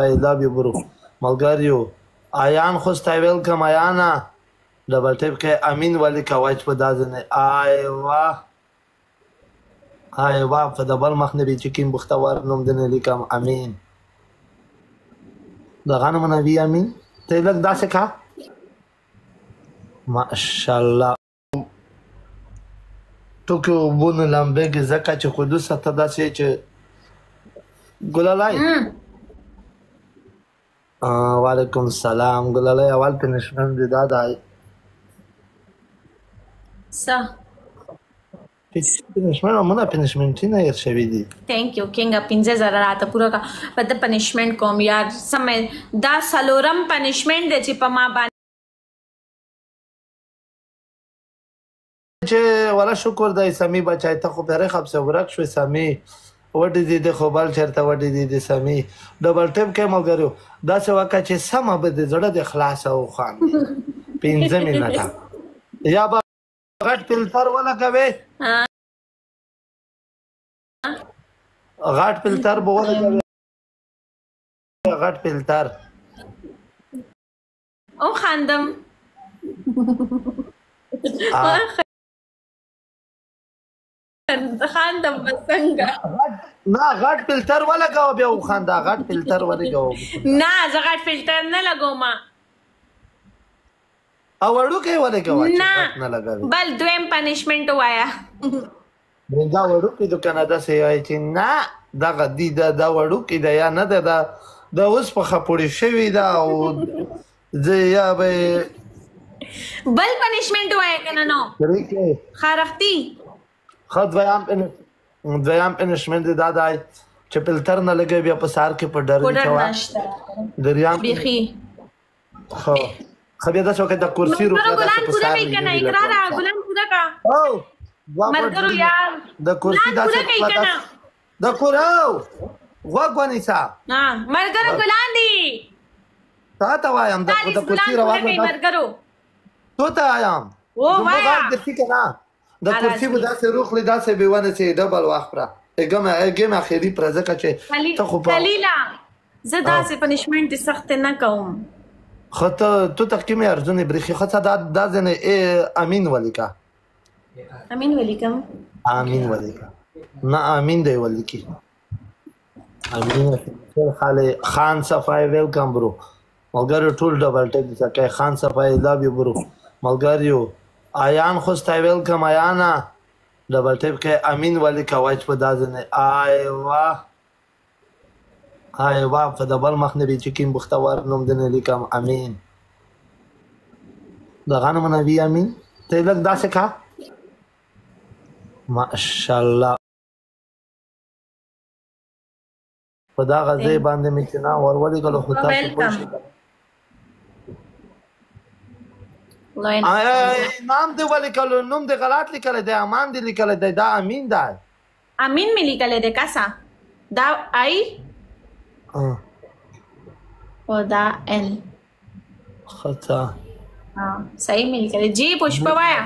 I love you bro ملګریو آیان خوستا ویلکم آیانا ډبل ټیپ کې امین ولی کوایچ په دازنه ایوا په دبل مخ نه بي چې کیم بختوار نوم دنه لیکم امین دا غنم نبی امین ته لګ داسه کا ماشاءالله توکو بون لامبګ زکه چې قدوس ته داسه چې ګلالای وعلیکم السلام ګلالای اول پنشمنت دی دادای سا پنشمنت مونږه پنشمنت نه یې شوی دی thank you king 15000 راته پورا کا پد پنشمنت کوم یار سمې دا سلورم پنشمنت دی چې په ما باندې چې ولا شکر دای سمي بچای ته خو پیره خب سه ورک شو سمي وډې دې د خوبال چرته وډې دې د سمي ډبل ټیپ کې مګرو دا څه وکړه چې سم به د زړه د خلاص او خان 15 منټه یا به غټ فلټر ولا کوي غټ فلټر به ولا کوي غټ فلټر او خاندم خاندم بسنګا نه غټ فلټر ولا کوي بیا خاندا غټ فلټر ولا کوي نه زه غټ فلټر نه لګوم او وړو کې ولا کوي نه لګوي بل دویم پنشمنت وایا دا وړو کې د کاناډا سي آی چې نه دا غدي دا وړو کې دا یا نه دا اوس په خپوري شوی دا او زه یا به بل پنشمنت وایا کنه نو خارختی خد دویام پنشمنت دا دای چې فلټر نه لګي بیا په سار کې په ډر چوا دریام بيخي خو خبي دا څوک د کرسي روپا د پورا می کنه اقرار غلام پورا کا او مرګرو یار د کرسي دا څه د کورو وګونی سا ها مرګرو ګلان دي تا ته وایم د کرسي روانه مرګرو تو ته وایم او وایا د فکر نه د کرسي په داسې روخ له داسې بیوانه چې ډبل واخ پره اګم اخیری پر ځکه چې ته خو خلیلا زه داسې پنشمنت سخت نه کوم خطه تو تحکیم ارزونه بریخي خطه دا زنه امین ولیکا امین ولیکم امین ولیکا نه امین دی ولیکي امین خاله خان صفای ویلکم برو ملګری ټول ډبل ټیک ځکه خان صفای لاب یو برو ملګریو آیان خوستا ویلکم آیانا ډبل ټیپ کې امین ولیکا وایچ په دازنه ایوا په دبل مخ نه بي چې کیم بختوار نوم دنه لیکم امین دا غنم نبی امین ته لګ داسه کا ماشاءالله په دا غزه باندې مې چې نا ورولې کله خو تاسو نام دی ولی کله نوم دی غلط لیکل دی امان دی لیکل دی دا امین دی امین مې لیکل دی کاسا دا ای او دا ال خطا صحیح مل کړي جی پشپا وایا